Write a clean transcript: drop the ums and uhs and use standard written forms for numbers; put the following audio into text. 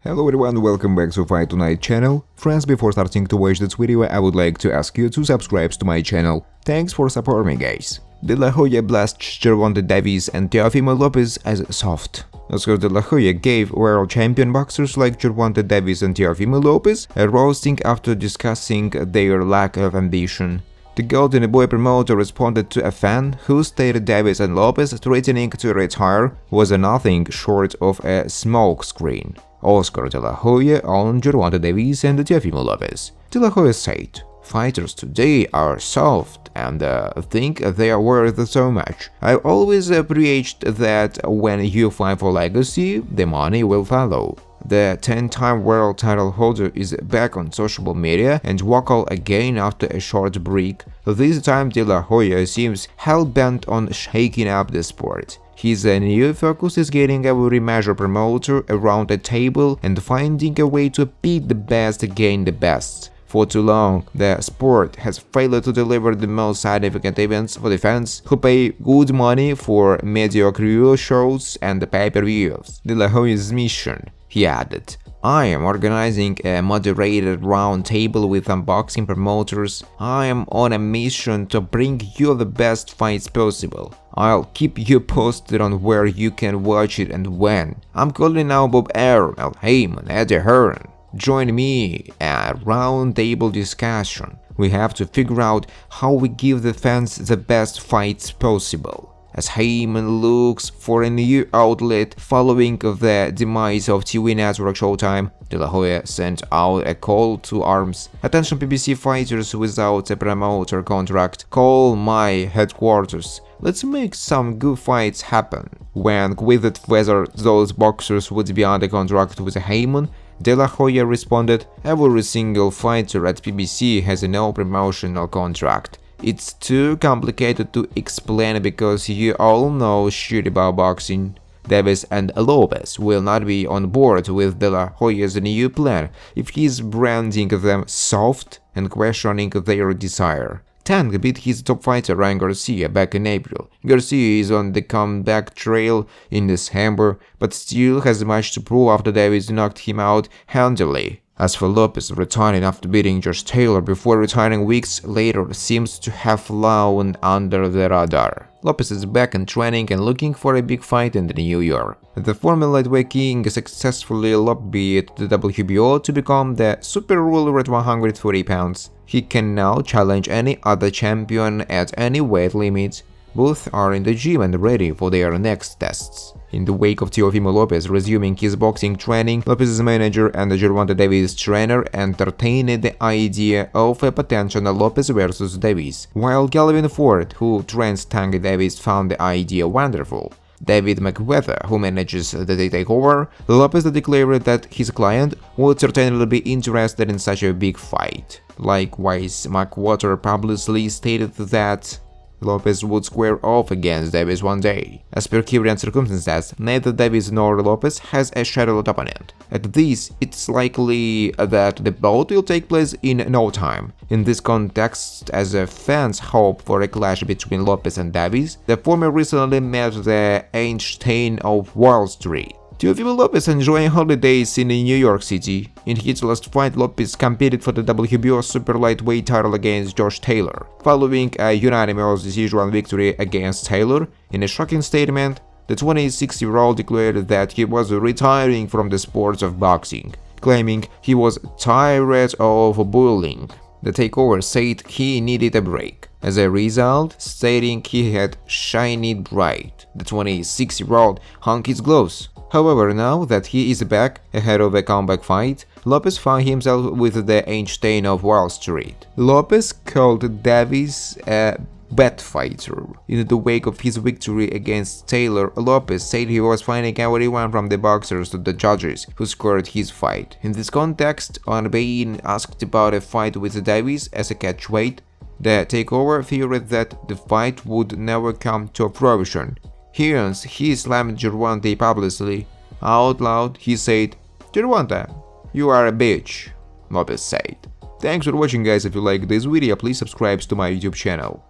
Hello everyone, welcome back to Fight Tonight channel. Friends, before starting to watch this video, I would like to ask you to subscribe to my channel. Thanks for supporting me, guys. De La Hoya blasts Gervonta Davis and Teofimo Lopez as soft. Oscar De La Hoya gave world champion boxers like Gervonta Davis and Teofimo Lopez a roasting after discussing their lack of ambition. The Golden Boy promoter responded to a fan who stated Davis and Lopez threatening to retire was nothing short of a smokescreen. Oscar De La Hoya on Gervonta Davis and Teofimo Lopez. De La Hoya said, "Fighters today are soft and think they are worth so much. I've always preached that when you fight for legacy, the money will follow." The 10-time world title holder is back on social media and vocal again after a short break. This time De La Hoya seems hell-bent on shaking up the sport. His new focus is getting every major promoter around a table and finding a way to beat the best against the best. For too long, the sport has failed to deliver the most significant events for the fans who pay good money for mediocre shows and pay-per-views. De La Hoya's mission, he added, "I am organizing a moderated round table with unboxing promoters. I am on a mission to bring you the best fights possible. I'll keep you posted on where you can watch it and when. I'm calling now Bob Arum, Al Heyman, Eddie Hearn. Join me at round table discussion. We have to figure out how we give the fans the best fights possible." As Heyman looks for a new outlet following the demise of TV network Showtime, De La Hoya sent out a call to arms. "Attention PBC fighters without a promoter contract, call my headquarters. Let's make some good fights happen." When quizzed whether those boxers would be under contract with Heyman, De La Hoya responded, "Every single fighter at PBC has no promotional contract. It's too complicated to explain because you all know shit about boxing." Davis and Lopez will not be on board with De La Hoya's new plan if he's branding them soft and questioning their desire. Tank beat his top fighter Ryan Garcia back in April. Garcia is on the comeback trail in December, but still has much to prove after Davis knocked him out handily. As for Lopez, retiring after beating Josh Taylor before retiring weeks later seems to have flown under the radar. Lopez is back in training and looking for a big fight in New York. The former lightweight king successfully lobbied the WBO to become the super ruler at 140 pounds. He can now challenge any other champion at any weight limit. Both are in the gym and ready for their next tests. In the wake of Teofimo Lopez resuming his boxing training, Lopez's manager and Gervonta Davis' trainer entertained the idea of a potential Lopez versus Davis, while Calvin Ford, who trains Tank Davis, found the idea wonderful. David McWether, who manages the takeover, Lopez declared that his client would certainly be interested in such a big fight. Likewise, McWether publicly stated that Lopez would square off against Davis one day. As per current circumstances, neither Davis nor Lopez has a scheduled opponent. At this, it's likely that the bout will take place in no time. In this context, as fans hope for a clash between Lopez and Davis, the former recently met the Einstein of Wall Street. Teofimo Lopez enjoying holidays in New York City. In his last fight, Lopez competed for the WBO super lightweight title against Josh Taylor. Following a unanimous decision victory against Taylor, in a shocking statement, the 26-year-old declared that he was retiring from the sport of boxing, claiming he was tired of bullying. The takeover said he needed a break. As a result, stating he had shined bright, the 26-year-old hung his gloves. However, now that he is back ahead of a comeback fight, Lopez found himself with the Einstein of Wall Street. Lopez called Davis a bad fighter. In the wake of his victory against Taylor, Lopez said he was finding everyone from the boxers to the judges who scored his fight. In this context, on being asked about a fight with Davis as a catchweight, the takeover feared that the fight would never come to fruition. Hence, he slammed Gervonta publicly. Out loud, he said, "Gervonta, you are a bitch," Lopez said. Thanks for watching, guys. If you like this video, please subscribe to my YouTube channel.